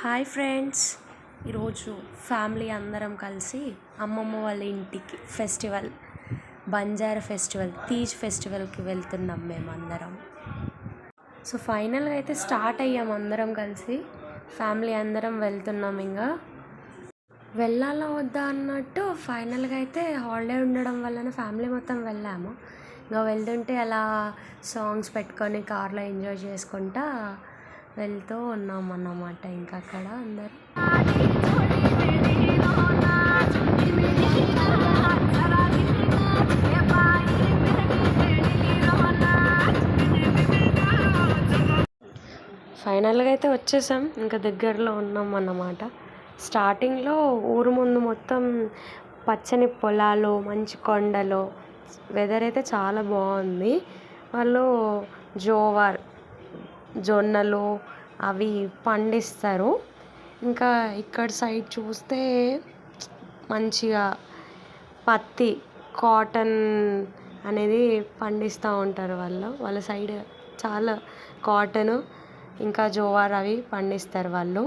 Hi friends, ఈరోజు family అందరం కలిసి అమ్మమ్మ వాళ్ళ ఇంటికి బంజారా ఫెస్టివల్, తీజ్ ఫెస్టివల్కి వెళ్తున్నాం మేమందరం. సో ఫైనల్గా అయితే స్టార్ట్ అయ్యాం అందరం కలిసి, ఫ్యామిలీ అందరం వెళ్తున్నాం. ఇంకా వెళ్ళాలా వద్దా అన్నట్టు ఫైనల్గా అయితే హాలిడే ఉండడం వలన ఫ్యామిలీ మొత్తం వెళ్ళాము. ఇంకా వెళ్తుంటే అలా సాంగ్స్ పెట్టుకొని కార్లో ఎంజాయ్ చేసుకుంటా వెళ్తూ ఉన్నాం అన్నమాట. ఇంకా అక్కడ అందరు ఫైనల్గా అయితే వచ్చేసాం, ఇంకా దగ్గరలో ఉన్నాం అన్నమాట. స్టార్టింగ్లో ఊరు ముందు మొత్తం పచ్చని పొలాలు, మంచి కొండలు, వెదర్ అయితే చాలా బాగుంది. వాళ్ళు జోవార్, జొన్నలు అవి పండిస్తారు. ఇంకా ఇక్కడ సైడ్ చూస్తే మంచిగా పత్తి, కాటన్ అనేది పండిస్తూ ఉంటారు. వాళ్ళ సైడ్ చాలా కాటను, ఇంకా జోవార్ అవి పండిస్తారు వాళ్ళు.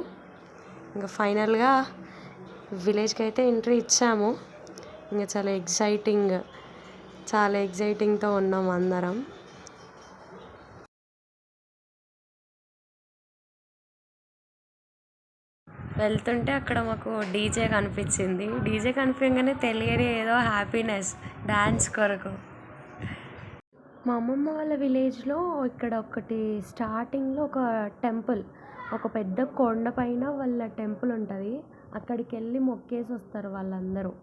ఇంకా ఫైనల్గా విలేజ్కి అయితే ఎంట్రీ ఇచ్చాము. ఇంకా చాలా ఎగ్జైటింగ్తో ఉన్నాం అందరం. వెళ్తుంటే అక్కడ మాకు డీజే కనిపించింది. డీజే కనిపించగానే తెలియని ఏదో హ్యాపీనెస్ డ్యాన్స్ కొరకు. మా అమ్మమ్మ వాళ్ళ విలేజ్లో ఇక్కడ ఒకటి స్టార్టింగ్లో ఒక టెంపుల్, ఒక పెద్ద కొండ పైన వాళ్ళ టెంపుల్ ఉంటుంది. అక్కడికి వెళ్ళి మొక్కేసి వస్తారు వాళ్ళందరూ.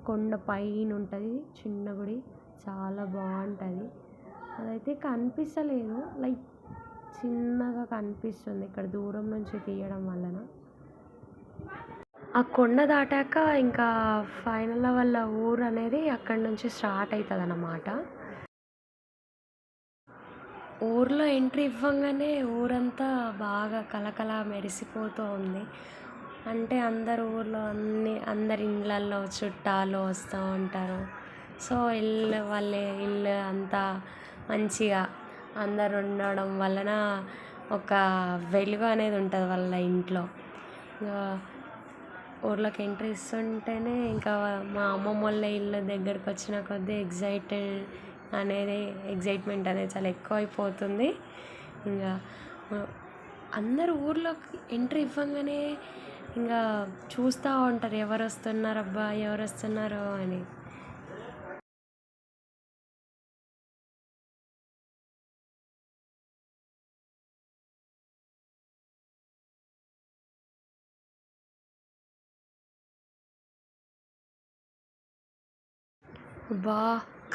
కొండ పైన ఉంటుంది చిన్న గుడి, చాలా బాగుంటుంది. అదైతే కనిపిస్తలేదు, లైక్ చిన్నగా కనిపిస్తుంది ఇక్కడ దూరం నుంచి తీయడం వలన. ఆ కొండ దాటాక ఇంకా ఫైనల్ వాళ్ళ ఊరు అనేది అక్కడి నుంచి స్టార్ట్ అవుతుంది అన్నమాట. ఊర్లో ఎంట్రీ ఇవ్వగానే ఊరంతా బాగా కలకల మెరిసిపోతూ ఉంది. అంటే అందరి ఇళ్ళల్లో చుట్టాలు వస్తూ ఉంటారు. సో వాళ్ళ ఇల్లు అంతా మంచిగా అందరు ఉండడం వలన ఒక వెలుగు అనేది ఉంటుంది వాళ్ళ ఇంట్లో. ఊర్లోకి ఎంట్రీ ఇస్తుంటేనే ఇంకా మా అమ్మమ్మ వాళ్ళ ఇల్లు దగ్గరకు వచ్చిన కొద్దీ ఎగ్జైట్మెంట్ అనేది చాలా ఎక్కువ అయిపోతుంది. ఇంకా అందరు ఊర్లోకి ఎంట్రీ ఇవ్వగానే ఇంకా చూస్తూ ఉంటారు, ఎవరు వస్తున్నారు అని.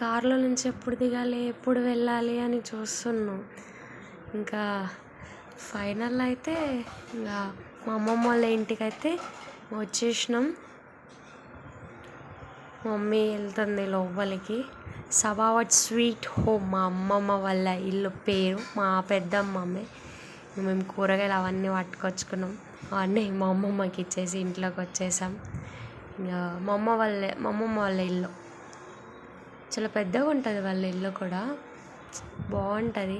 కార్లో నుంచి ఎప్పుడు దిగాలి, ఎప్పుడు వెళ్ళాలి అని చూస్తున్నాం. ఇంకా ఫైనల్ అయితే ఇంకా మా అమ్మమ్మ వాళ్ళ ఇంటికి అయితే వచ్చేసినాం. మమ్మీ వెళ్తుంది లోపలికి. సబావట్ స్వీట్ హోమ్ మా అమ్మమ్మ వాళ్ళ ఇల్లు పేరు, మా పెద్దమ్మమ్మే. మేము కూరగాయలు అవన్నీ పట్టుకొచ్చుకున్నాం. అవన్నీ మా అమ్మమ్మకి ఇచ్చేసి ఇంట్లోకి వచ్చేసాం. ఇంకా మా అమ్మమ్మ వాళ్ళ ఇల్లు చాలా పెద్దగా ఉంటుంది. వాళ్ళ ఇల్లు కూడా బాగుంటుంది,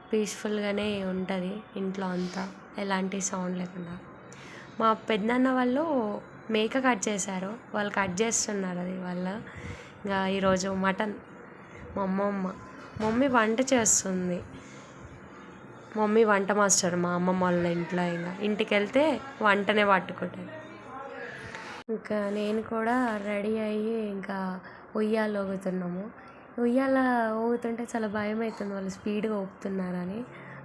పీస్ఫుల్గానే ఉంటుంది. ఇంట్లో అంతా ఎలాంటి సౌండ్ లేకుండా. మా పెద్దనాన్న వాళ్ళు మేక కట్ చేశారు, వాళ్ళు కట్ చేస్తున్నారు అది వాళ్ళు. ఇంకా ఈరోజు మటన్. మా మమ్మీ వంట చేస్తుంది. మమ్మీ వంట మాస్టర్ మా అమ్మమ్మ వాళ్ళ ఇంట్లో. ఇంకా ఇంటికి వెళ్తే వంటనే పట్టుకుంటుంది. ఇంకా నేను కూడా రెడీ అయ్యి ఇంకా ఉయ్యాల ఊగుతున్నాము. ఉయ్యాల ఊగుతుంటే చాలా భయం అవుతుంది, వాళ్ళు స్పీడ్గా ఊపుతున్నారని.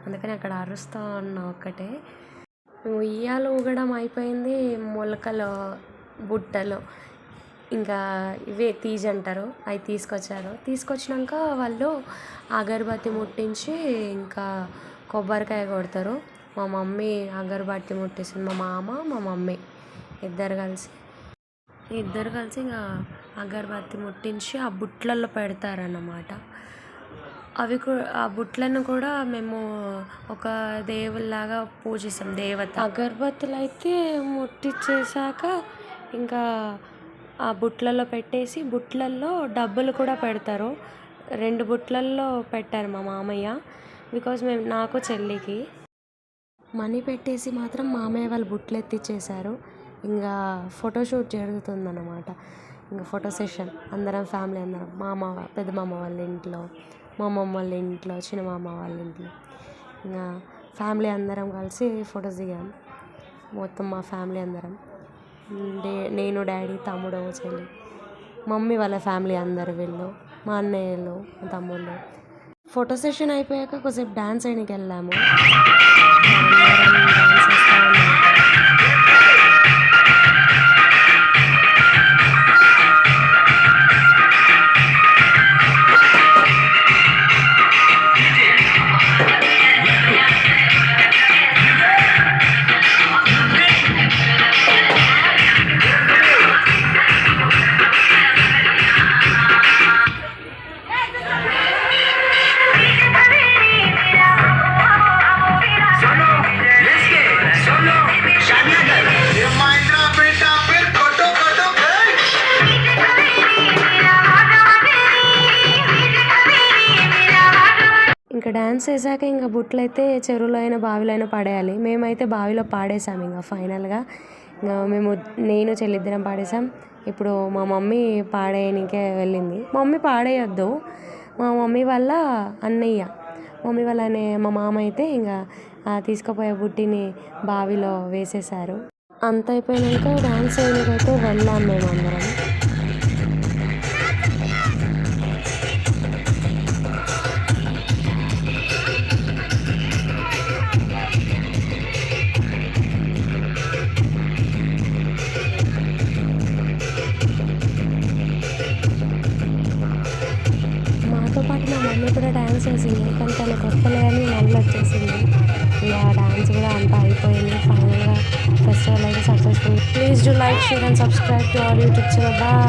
అందుకని అక్కడ అరుస్తూ ఉన్నా ఒక్కటే. ఉయ్యాల ఊగడం అయిపోయింది. మొలకలు, బుట్టలు, ఇంకా ఇవే తీజ్ అంటారు, అవి తీసుకొచ్చినాక వాళ్ళు అగరబత్తి ముట్టించి ఇంకా కొబ్బరికాయ కొడతారు. మా మమ్మీ అగరబత్తి ముట్టిస్తుంది, మా మామ మా మమ్మీ ఇద్దరు కలిసి ఇంకా అగరబత్తి ముట్టించి ఆ బుట్టలలో పెడతారన్నమాట. ఆ బుట్టలను కూడా మేము ఒక దేవుళ్ళలాగా పూజిస్తాం, దేవత. అగరబత్తులు అయితే ముట్టించేసాక ఇంకా ఆ బుట్టలలో పెట్టేసి, బుట్టలలో డబ్బులు కూడా పెడతారు. 2 బుట్టలలో పెట్టారు మా మామయ్య, బికాజ్ నాకు చెల్లికి. మనీ పెట్టేసి మాత్రం మామయ్య వాళ్ళు బుట్టలు ఎత్తిచ్చేశారు. ఇంకా ఫోటోషూట్ జరుగుతుందన్నమాట. ఇంకా ఫోటో సెషన్ అందరం ఫ్యామిలీ అందరం పెద్ద మామ వాళ్ళ ఇంట్లో, మా అమ్మమ్మ వాళ్ళ ఇంట్లో, చిన్న మామ వాళ్ళ ఇంట్లో ఇంకా ఫ్యామిలీ అందరం కలిసి ఫొటోస్ దిగాం. మొత్తం మా ఫ్యామిలీ అందరం, నేను, డాడీ, తమ్ముడు, చెల్లి, మమ్మీ వాళ్ళ ఫ్యామిలీ అందరు, వీళ్ళు మా అన్నయ్యలు, మా తమ్ముళ్ళు. ఫోటో సెషన్ అయిపోయాక కొద్దిసేపు డ్యాన్స్ వేయడానికి వెళ్ళాము. డ్యాన్స్ వేస్తూ ఉన్నాము. ఇంకా డ్యాన్స్ వేసాక ఇంకా బుట్టలు అయితే చెరువులో అయినా బావిలో అయినా పడేయాలి. మేమైతే బావిలో పాడేసాము. ఇంకా ఫైనల్గా నేను చెల్లిద్దరం పాడేసాం. ఇప్పుడు మా మమ్మీ పాడేయనికే వెళ్ళింది. మా మమ్మీ పాడేయొద్దు, మా మమ్మీ వాళ్ళ అన్నయ్య, మా మామ అయితే ఇంకా తీసుకుపోయే బుట్టిని బావిలో వేసేసారు. అంత అయిపోయాక డ్యాన్స్ వేయడానికైతే వెళ్ళాం మేము అందరం. మాతో పాటు మా మమ్మీ కూడా డ్యాన్స్ వేసింది, కానీ తనకు వస్తలే అని నవ్వులు వచ్చేసింది. ఇలా డ్యాన్స్ కూడా అంతా అయిపోయింది. ఫైనల్గా ఫెస్టివల్ అయితే successful. Please do like, share and subscribe to our YouTube channel. Bye.